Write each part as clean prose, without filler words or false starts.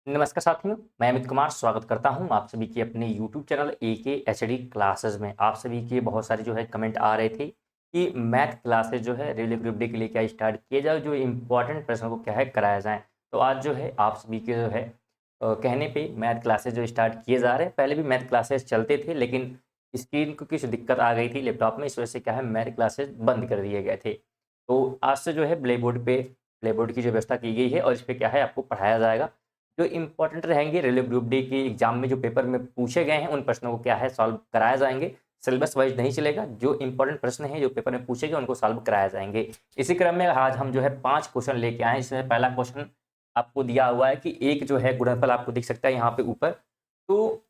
नमस्कार साथियों, मैं अमित कुमार स्वागत करता हूं आप सभी की अपने YouTube channel AK HD classes में। आप सभी के बहुत सारे जो है कमेंट आ रहे थे कि मैथ क्लासेस जो है रेलवे ग्रुप डी के लिए क्या स्टार्ट किए जाए, जो इम्पोर्टेंट प्रश्नों को क्या है कराया जाए। तो आज जो है आप सभी के जो है कहने पे मैथ क्लासेस जो स्टार्ट किए जा रहे हैं। पहले भी मैथ क्लासेस चलते थे, लेकिन स्क्रीन को कुछ दिक्कत आ गई थी लैपटॉप में, इस वजह से क्या है मैथ क्लासेस बंद कर दिए गए थे। तो आज से जो है ब्लैकबोर्ड की जो व्यवस्था की गई है और इस पर क्या है आपको पढ़ाया जाएगा। जो इम्पोर्टेंट रहेंगे रेलवे ग्रुप डी के एग्जाम में जो पेपर में पूछे गए हैं उन प्रश्नों को क्या है सॉल्व कराया जाएंगे। सिलेबस वाइज नहीं चलेगा, जो इंपॉर्टेंट प्रश्न हैं जो पेपर में पूछे गए उनको सॉल्व कराया जाएंगे। इसी क्रम में आज हम जो है 5 क्वेश्चन लेके आए हैं। इसमें पहला क्वेश्चन आपको दिया हुआ है कि एक जो है गुणनफल आपको दिख सकता है यहाँ पे ऊपर। तो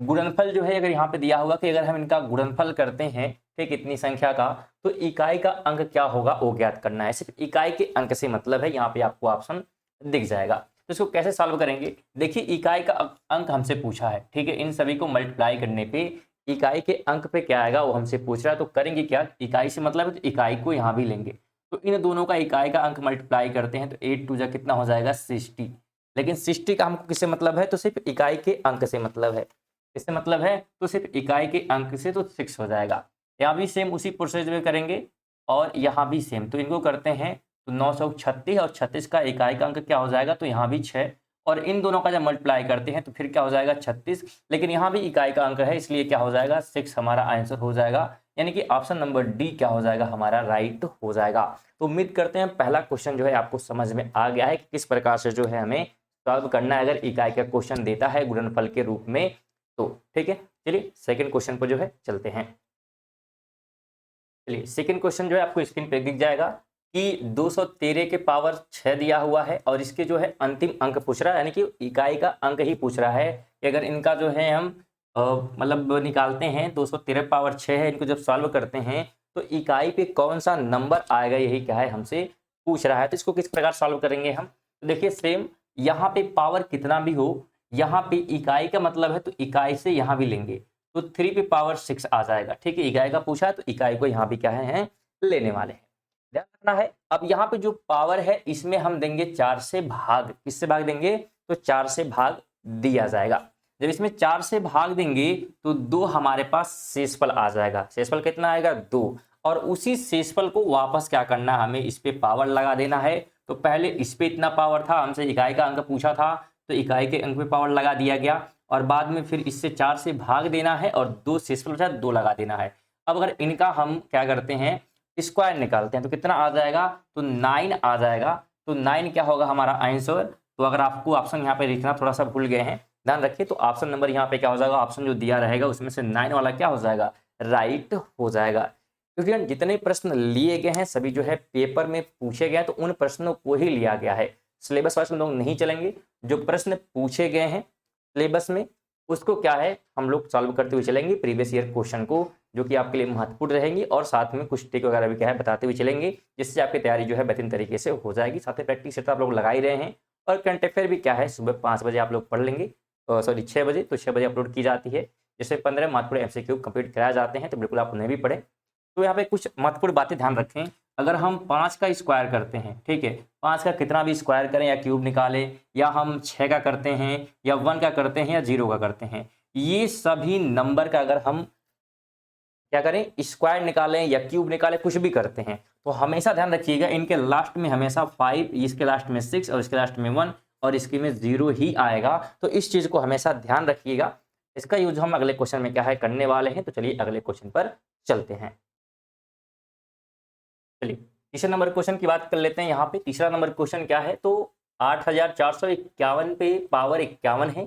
गुणनफल जो है अगर यहाँ पे दिया हुआ कि अगर हम इनका गुणनफल करते हैं ठीक इतनी संख्या का, तो इकाई का अंक क्या होगा वो ज्ञात करना है। सिर्फ इकाई के अंक से मतलब है, यहाँ पे आपको ऑप्शन दिख जाएगा। तो इसको कैसे सॉल्व करेंगे, देखिए इकाई का अंक हमसे पूछा है, ठीक है। इन सभी को मल्टीप्लाई करने पे इकाई के अंक पे क्या आएगा वो हमसे पूछ रहा है। तो करेंगे क्या, इकाई से मतलब है तो इकाई को यहाँ भी लेंगे। तो इन दोनों का इकाई का अंक मल्टीप्लाई करते हैं तो 8 टू जा कितना हो जाएगा 60। लेकिन 60 का हमको किससे मतलब है, तो सिर्फ इकाई के अंक से मतलब है। इससे मतलब है तो सिर्फ इकाई के अंक से तो 6 हो जाएगा। यहाँ भी सेम उसी प्रोसेस में करेंगे और यहाँ भी सेम। तो इनको करते हैं तो 936 और 36 का इकाई का अंक क्या हो जाएगा, तो यहाँ भी 6 और इन दोनों का जब मल्टीप्लाई करते हैं तो फिर क्या हो जाएगा 36। लेकिन यहाँ भी इकाई का अंक है इसलिए क्या हो जाएगा 6 हमारा आंसर हो जाएगा। यानी कि ऑप्शन नंबर डी क्या हो जाएगा हमारा राइट हो जाएगा। तो उम्मीद करते हैं पहला क्वेश्चन जो है आपको समझ में आ गया है कि किस प्रकार से जो है हमें सॉल्व करना है अगर इकाई का क्वेश्चन देता है गुणनफल के रूप में। तो ठीक है, चलिए सेकेंड क्वेश्चन पर जो है चलते हैं। चलिए सेकेंड क्वेश्चन जो है आपको स्क्रीन पे दिख जाएगा कि 213 के पावर 6 दिया हुआ है और इसके जो है अंतिम अंक पूछ रहा है, यानी कि इकाई का अंक ही पूछ रहा है कि अगर इनका जो है हम मतलब निकालते हैं 213 पावर 6 है, इनको जब सॉल्व करते हैं तो इकाई पे कौन सा नंबर आएगा यही क्या है हमसे पूछ रहा है। तो इसको किस प्रकार सॉल्व करेंगे हम, तो देखिए सेम यहाँ पे पावर कितना भी हो, यहाँ पे इकाई का मतलब है तो इकाई से यहाँ भी लेंगे तो 3 पे पावर 6 आ जाएगा। ठीक है, इकाई का पूछा है तो इकाई को यहाँ भी क्या है लेने वाले हैं, ध्यान रखना है। अब यहाँ पे जो पावर है इसमें हम देंगे 4 से भाग, किससे भाग देंगे, तो 4 से भाग दिया जाएगा। जब इसमें 4 से भाग देंगे तो 2 हमारे पास शेषफल आ जाएगा। शेषफल कितना आएगा 2, और उसी शेषफल को वापस क्या करना हमें इस पे पावर लगा देना है। तो पहले इस पे इतना पावर था, हमसे इकाई का अंक पूछा था तो इकाई के अंक पे पावर लगा दिया गया, और बाद में फिर इससे 4 से भाग देना है और 2 शेषफल बचा 2 लगा देना है। अब अगर इनका हम क्या करते हैं स्क्वायर निकालते हैं तो कितना आ जाएगा, तो 9 आ जाएगा। तो 9 क्या होगा हमारा आंसर। तो अगर आपको ऑप्शन यहाँ पे लिखना थोड़ा सा भूल गए हैं, ध्यान रखिए, तो ऑप्शन नंबर यहाँ पे क्या हो जाएगा, ऑप्शन जो दिया रहेगा उसमें से 9 वाला क्या हो जाएगा राइट हो जाएगा। क्योंकि जितने प्रश्न लिए गए हैं सभी जो है पेपर में पूछे गए हैं तो उन प्रश्नों को ही लिया गया है। सिलेबस वाइज हम लोग नहीं चलेंगे, जो प्रश्न पूछे गए हैं सिलेबस में उसको क्या है हम लोग सॉल्व करते हुए चलेंगे प्रीवियस ईयर क्वेश्चन को, जो कि आपके लिए महत्वपूर्ण रहेंगी, और साथ में कुछ ट्रिक वगैरह भी क्या है बताते हुए चलेंगे, जिससे आपकी तैयारी जो है बेहतरीन तरीके से हो जाएगी। साथ में प्रैक्टिस सेट आप लोग लगा ही रहे हैं, और करंट अफेयर भी क्या है सुबह 5 बजे आप लोग पढ़ लेंगे, सॉरी 6 बजे, तो 6 बजे अपलोड की जाती है। जैसे 15 महत्वपूर्ण MCQ कंप्लीट कराए जाते हैं तो बिल्कुल आप उन्हें भी पढ़ें। तो यहाँ पे कुछ महत्वपूर्ण बातें ध्यान रखें। अगर हम 5 का स्क्वायर करते हैं, ठीक है, 5 का कितना भी स्क्वायर करें या क्यूब निकालें, या हम 6 का करते हैं या 1 का करते हैं या 0 का करते हैं, ये सभी नंबर का अगर हम क्या करें स्क्वायर निकालें या क्यूब निकालें कुछ भी करते हैं तो हमेशा ध्यान रखिएगा इनके लास्ट में हमेशा 5, इसके लास्ट में 6 और इसके लास्ट में 1 और इसके में 0 ही आएगा। तो इस चीज को हमेशा ध्यान रखिएगा। इसका यूज हम अगले क्वेश्चन में क्या है करने वाले हैं। तो चलिए अगले क्वेश्चन पर चलते हैं। चलिए तीसरे नंबर क्वेश्चन की बात कर लेते हैं। यहाँ पे तीसरा नंबर क्वेश्चन क्या है, तो 8451 पे पावर 51 है,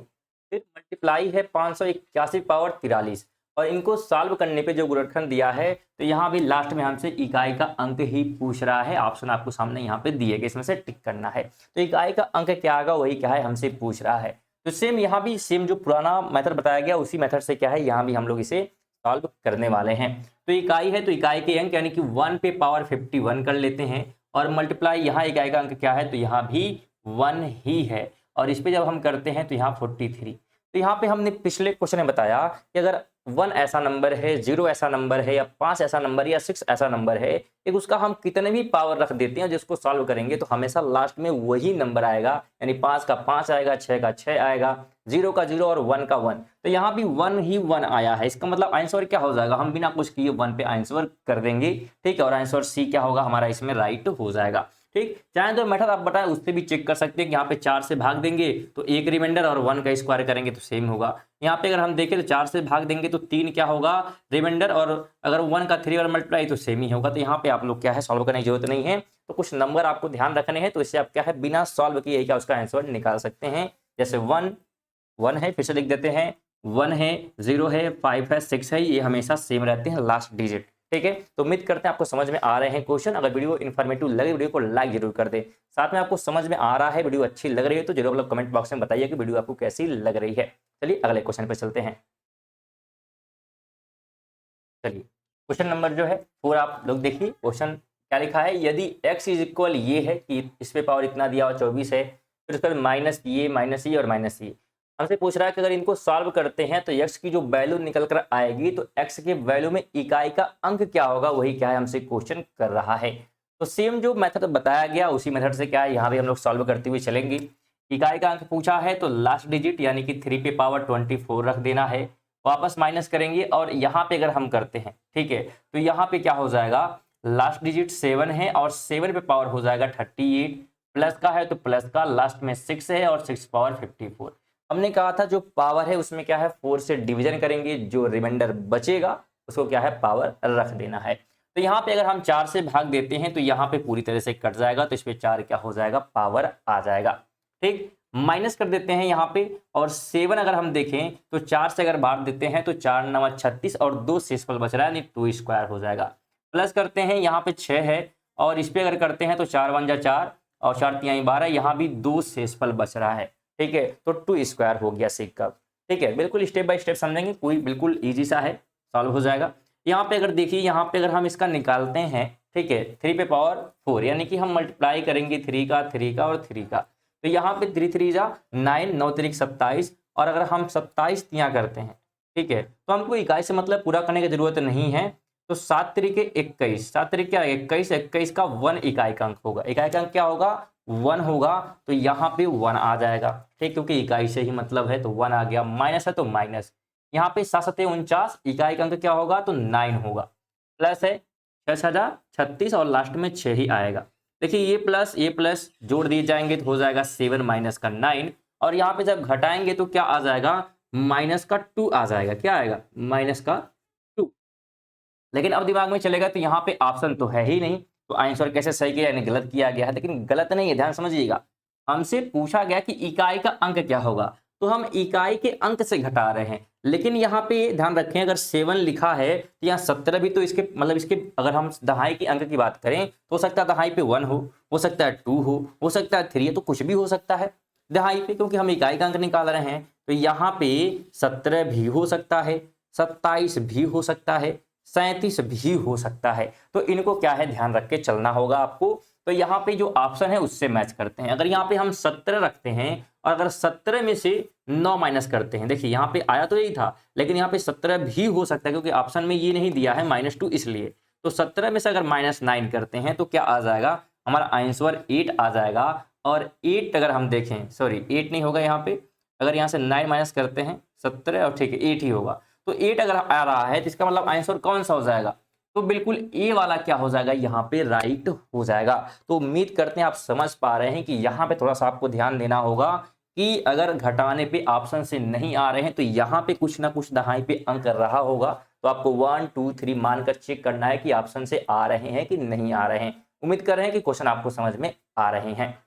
फिर मल्टीप्लाई है 581 पावर 43, और इनको सॉल्व करने पे जो गुणनखंड दिया है तो यहाँ भी लास्ट में हमसे इकाई का अंक ही पूछ रहा है। ऑप्शन आपको सामने यहाँ पे दिए गए, इसमें से टिक करना है। तो इकाई का अंक क्या आएगा वही क्या है हमसे पूछ रहा है। तो सेम यहाँ भी सेम जो पुराना मेथड बताया गया उसी मेथड से क्या है यहाँ भी हम लोग इसे सॉल्व करने वाले हैं। तो इकाई है तो इकाई के अंक यानी कि 1 पे पावर 51 कर लेते हैं, और मल्टीप्लाई यहाँ इकाई का अंक क्या है तो यहाँ भी 1 ही है, और इस पे जब हम करते हैं तो यहाँ 43। तो यहाँ पे हमने पिछले क्वेश्चन में बताया कि अगर 1 ऐसा नंबर है, 0 ऐसा नंबर है, या 5 ऐसा नंबर, या 6 ऐसा नंबर है, एक उसका हम कितने भी पावर रख देते हैं, जिसको सॉल्व करेंगे तो हमेशा लास्ट में वही नंबर आएगा, यानी 5 का 5 आएगा, 6 का 6 आएगा, 0 का 0 और 1 का 1। तो यहाँ भी 1 ही 1 आया है, इसका मतलब आंसर क्या हो जाएगा, हम बिना कुछ किए 1 पे आंसर कर देंगे, ठीक है। और आंसर सी क्या होगा हमारा इसमें राइट हो जाएगा, ठीक। चाहे तो मेथड आप बताएं उससे भी चेक कर सकते हैं कि यहाँ पे 4 से भाग देंगे तो 1 रिमाइंडर और 1 का स्क्वायर करेंगे तो सेम होगा। यहाँ पे अगर हम देखें तो 4 से भाग देंगे तो 3 क्या होगा रिमाइंडर, और अगर 1 का 3 और मल्टीप्लाई तो सेम ही होगा। तो यहाँ पे आप लोग क्या है सॉल्व करने की जरूरत नहीं है, तो कुछ नंबर आपको ध्यान रखने हैं, तो इससे आप क्या है बिना सॉल्व किए क्या उसका आंसर निकाल सकते हैं। जैसे 1 है, फिर से लिख देते हैं 1 है, 0 है, 5 है, 6 है, ये हमेशा सेम रहते हैं लास्ट डिजिट, ठीक है। तो उम्मीद करते हैं आपको समझ में आ रहे हैं क्वेश्चन। अगर वीडियो इन्फॉर्मेटिव लगे वीडियो को लाइक जरूर कर दे, साथ में आपको समझ में आ रहा है वीडियो अच्छी लग रही है तो जरूर आप लोग कमेंट बॉक्स में बताइए कि वीडियो आपको कैसी लग रही है। चलिए अगले क्वेश्चन पे चलते हैं। चलिए क्वेश्चन नंबर जो है 4 आप लोग देखिए, क्वेश्चन क्या लिखा है, यदि x इज इक्वल ये है कि इस पे पावर इतना दिया हुआ 24 है, फिर उसके बाद माइनस ये और माइनस ये, हमसे पूछ रहा है कि अगर इनको सॉल्व करते हैं तो x की जो वैल्यू निकल कर आएगी तो x के वैल्यू में इकाई का अंक क्या होगा, वही क्या है हमसे क्वेश्चन कर रहा है। तो सेम जो मेथड बताया गया उसी मेथड से क्या है यहाँ भी हम लोग सॉल्व करते हुए चलेंगे। इकाई का अंक पूछा है तो लास्ट डिजिट यानी कि 3 पे पावर 24 रख देना है, वापस माइनस करेंगे और यहाँ पे अगर हम करते हैं, ठीक है, तो यहाँ पे क्या हो जाएगा लास्ट डिजिट 7 है और 7 पे पावर हो जाएगा 38, प्लस का है तो प्लस का, लास्ट में 6 है और 6 पावर 54। हमने कहा था जो पावर है उसमें क्या है 4 से डिवीजन करेंगे, जो रिमाइंडर बचेगा उसको क्या है पावर रख देना है। तो यहाँ पे अगर हम 4 से भाग देते हैं तो यहाँ पे पूरी तरह से कट जाएगा, तो इस पे 4 क्या हो जाएगा पावर आ जाएगा, ठीक। माइनस कर देते हैं यहाँ पे, और 7 अगर हम देखें तो 4 से अगर भाग देते हैं तो 4 9 36 और 2 शेषफल बच रहा है, यानी 2 स्क्वायर हो जाएगा। प्लस करते हैं यहाँ पे 6 है और इस पे अगर करते हैं तो 4 1 जा 4 और 4 3 12, यहाँ भी 2 शेषफल बच रहा है, ठीक है, तो 2 स्क्वायर हो गया सेक का, ठीक है। बिल्कुल स्टेप बाय स्टेप समझेंगे, कोई बिल्कुल इजी सा है, सॉल्व हो जाएगा। यहाँ पे अगर देखिए यहाँ पे अगर हम इसका निकालते हैं, ठीक है, 3 पे पावर 4 यानी कि हम मल्टीप्लाई करेंगे 3 का और 3 का, तो यहाँ पे 3 3 जा 9 9 3 27, और अगर हम 27 तियां करते हैं, ठीक है, तो हमको इकाई से मतलब पूरा करने की जरूरत नहीं है, तो 7 तरीके 21, 7 तरीके क्या 21, 21 का 1 इकाई का अंक होगा, इकाई का अंक क्या होगा 1 होगा, तो यहाँ पे 1 आ जाएगा, ठीक, क्योंकि इकाई से ही मतलब है तो 1 आ गया, माइनस है तो माइनस, यहाँ पे 7 7 49, इकाई का अंक क्या होगा तो 9 होगा, प्लस है 6 36 और लास्ट में 6 ही आएगा। देखिए ये प्लस जोड़ दिए जाएंगे तो हो जाएगा 7 माइनस का 9, और यहाँ पे जब घटाएंगे तो क्या आ जाएगा माइनस का 2 आ जाएगा, क्या आएगा माइनस का 2। लेकिन अब दिमाग में चलेगा तो यहाँ पे ऑप्शन तो है ही नहीं, तो आंसर कैसे सही किया यानी गलत किया गया है, लेकिन गलत नहीं है, ध्यान समझिएगा। हमसे पूछा गया कि इकाई का अंक क्या होगा, तो हम इकाई के अंक से घटा रहे हैं, लेकिन यहाँ पे ध्यान रखें अगर 7 लिखा है तो यहाँ 17 भी, तो इसके मतलब इसके अगर हम दहाई के अंक की बात करें तो हो सकता है दहाई पे 1 हो सकता है 2 हो सकता है 3, तो कुछ भी हो सकता है दहाई पे, क्योंकि हम इकाई का अंक निकाल रहे हैं। तो यहाँ पे 17 भी हो सकता है, 27 भी हो सकता है, 37 भी हो सकता है, तो इनको क्या है ध्यान रख के चलना होगा आपको। तो यहाँ पे जो ऑप्शन है उससे मैच करते हैं। अगर यहाँ पे हम 17 रखते हैं और अगर 17 में से 9 माइनस करते हैं, देखिए यहाँ पे आया तो यही था, लेकिन यहाँ पे 17 भी हो सकता है क्योंकि ऑप्शन में ये नहीं दिया है -2 इसलिए, तो 17 में से अगर -9 करते हैं तो क्या आ जाएगा हमारा आंसर 8 आ जाएगा। और 8 अगर हम देखें, सॉरी 8 नहीं होगा यहाँ पे, अगर यहाँ से 9 माइनस करते हैं 17 और ठीक है 8 ही होगा, तो 8 अगर आ रहा है तो इसका मतलब आंसर कौन सा हो जाएगा, तो बिल्कुल ए वाला क्या हो जाएगा यहाँ पे राइट हो जाएगा। तो उम्मीद करते हैं आप समझ पा रहे हैं कि यहाँ पे थोड़ा सा आपको ध्यान देना होगा कि अगर घटाने पे ऑप्शन से नहीं आ रहे हैं तो यहाँ पे कुछ ना कुछ दहाई पे अंक रहा होगा, तो आपको 1 2 3 मानकर चेक करना है कि ऑप्शन से आ रहे हैं कि नहीं आ रहे हैं। उम्मीद कर रहे हैं कि क्वेश्चन आपको समझ में आ रहे हैं।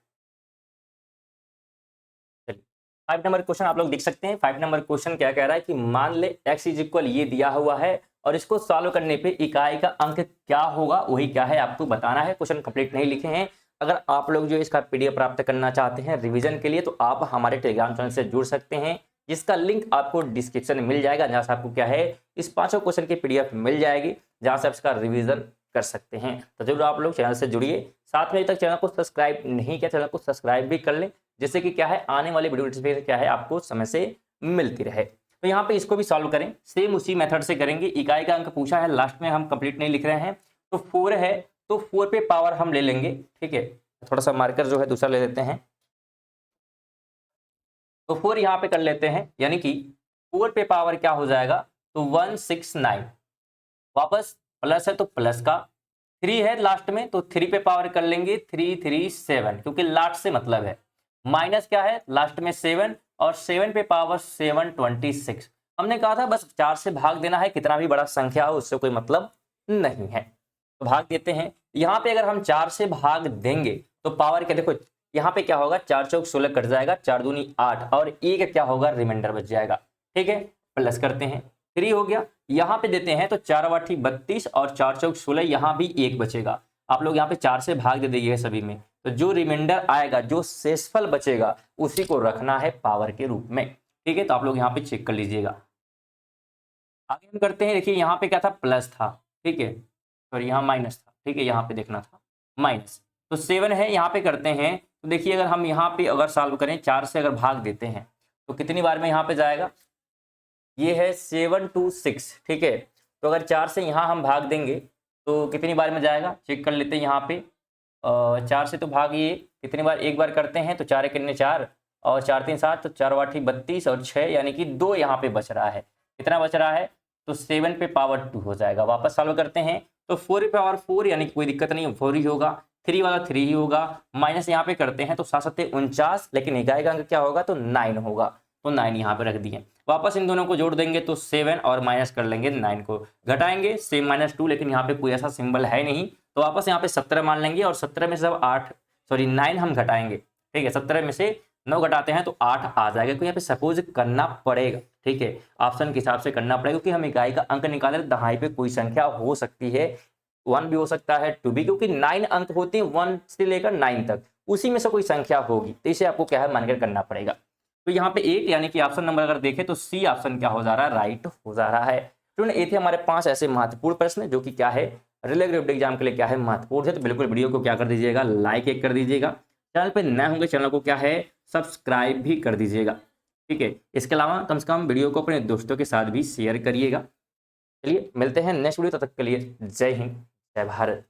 5 नंबर क्वेश्चन आप लोग देख सकते हैं। 5 नंबर क्वेश्चन क्या कह रहा है कि मान ले x इज इक्वल ये दिया हुआ है और इसको सॉल्व करने पे इकाई का अंक क्या होगा, वही क्या है आपको बताना है। क्वेश्चन कंप्लीट नहीं लिखे हैं। अगर आप लोग जो इसका पीडीएफ प्राप्त करना चाहते हैं रिवीजन के लिए तो आप हमारे टेलीग्राम चैनल से जुड़ सकते हैं, जिसका लिंक आपको डिस्क्रिप्शन में मिल जाएगा, जहां से आपको क्या है इस पांचों क्वेश्चन की पीडीएफ मिल जाएगी, जहां से आप इसका रिवीजन कर सकते हैं। तो जरूर आप लोग चैनल से जुड़िए। साथ में अभी तक चैनल को सब्सक्राइब नहीं किया, चैनल को सब्सक्राइब भी कर लें, जिससे कि क्या है आने वाली वीडियो नोटिफिकेशन क्या है आपको समय से मिलती रहे। तो यहाँ पे इसको भी सॉल्व करें, सेम उसी मेथड से करेंगे। इकाई का अंक पूछा है, लास्ट में हम कंप्लीट नहीं लिख रहे हैं। तो 4 है तो 4 पे पावर हम ले लेंगे, ठीक है। थोड़ा सा मार्कर जो है दूसरा ले लेते हैं, तो 4 यहाँ पे कर लेते हैं, यानी कि 4 पे पावर क्या हो जाएगा, तो 169। वापस प्लस है तो प्लस का 3 है लास्ट में, तो 3 पे पावर कर लेंगे 337, क्योंकि लास्ट से मतलब है। माइनस क्या है लास्ट में 7, और 7 पे पावर 726। हमने कहा था बस 4 से भाग देना है, कितना भी बड़ा संख्या हो उससे कोई मतलब नहीं है। तो भाग देते हैं। यहाँ पे अगर हम 4 से भाग देंगे तो पावर क्या, देखो यहाँ पे क्या होगा, 4 चौक 16 कट जाएगा, 4 दूनी 8, और एक क्या होगा, रिमाइंडर बच जाएगा, ठीक है। प्लस करते हैं, 3 हो गया। यहाँ पे देते हैं तो 4 वाठी 32 और 4 चौक 16, यहाँ भी 1 बचेगा। आप लोग यहाँ पे 4 से भाग दे देंगे सभी में, तो जो रिमाइंडर आएगा, जो शेषफल बचेगा, उसी को रखना है पावर के रूप में, ठीक है। तो आप लोग यहाँ पे चेक कर लीजिएगा। आगे हम करते हैं, देखिए यहाँ पे क्या था, प्लस था, ठीक है, और यहाँ माइनस था, ठीक है, यहाँ पे देखना था माइनस। तो 7 है, यहाँ पे करते हैं। तो देखिए अगर हम यहाँ पे अगर सॉल्व करें, 4 से अगर भाग देते हैं तो कितनी बार में यहाँ पे जाएगा, ये है 726, ठीक है। तो अगर 4 से यहाँ हम भाग देंगे तो कितनी बार में जाएगा, चेक कर लेते हैं। यहाँ पे 4 से तो भागिए कितनी बार, एक बार करते हैं, तो 4 कितने 4, और 4 3 7, तो 4 वाठी 32 और 6, यानी कि 2 यहाँ पे बच रहा है। कितना बच रहा है, तो 7 पे पावर 2 हो जाएगा। वापस सॉल्व करते हैं, तो 4 पे पावर 4, यानी कि कोई दिक्कत नहीं, 4 ही होगा। 3 वाला 3 ही होगा। माइनस यहाँ पे करते हैं तो 7 7 49, लेकिन इकाई का अंक क्या होगा, तो 9 होगा, तो 9 यहाँ पे रख दिए। वापस इन दोनों को जोड़ देंगे तो 7, और माइनस कर लेंगे 9 को, घटाएंगे सेम -2, लेकिन यहाँ पे कोई ऐसा सिंबल है नहीं, तो वापस यहाँ पे 17 मान लेंगे, और 17 में से जब 9 हम घटाएंगे, ठीक है, 17 में से 9 घटाते हैं तो 8 आ जाएगा। तो यहाँ पे सपोज करना पड़ेगा, ठीक है, ऑप्शन के हिसाब से करना पड़ेगा, क्योंकि हम इकाई का अंक निकाले, दहाई पे कोई संख्या हो सकती है, 1 भी हो सकता है, 2 भी, क्योंकि 9 अंक होते हैं 1 से लेकर 9 तक, उसी में से कोई संख्या होगी, तो इसे आपको क्या है मानकर करना पड़ेगा। तो यहाँ पे 1, यानी कि ऑप्शन नंबर अगर देखें तो सी ऑप्शन क्या हो जा रहा है, राइट हो जा रहा है। स्टूडेंट, ये थे हमारे 5 ऐसे महत्वपूर्ण प्रश्न जो कि क्या है, रेलवे ग्रुप एग्जाम के लिए क्या है महत्वपूर्ण है। तो बिल्कुल वीडियो को क्या कर दीजिएगा, लाइक एक कर दीजिएगा। चैनल पे नए होंगे, चैनल को क्या है सब्सक्राइब भी कर दीजिएगा, ठीक है। इसके अलावा कम से कम वीडियो को अपने दोस्तों के साथ भी शेयर करिएगा। चलिए मिलते हैं नेक्स्ट वीडियो, तब तक के लिए जय हिंद, जय भारत।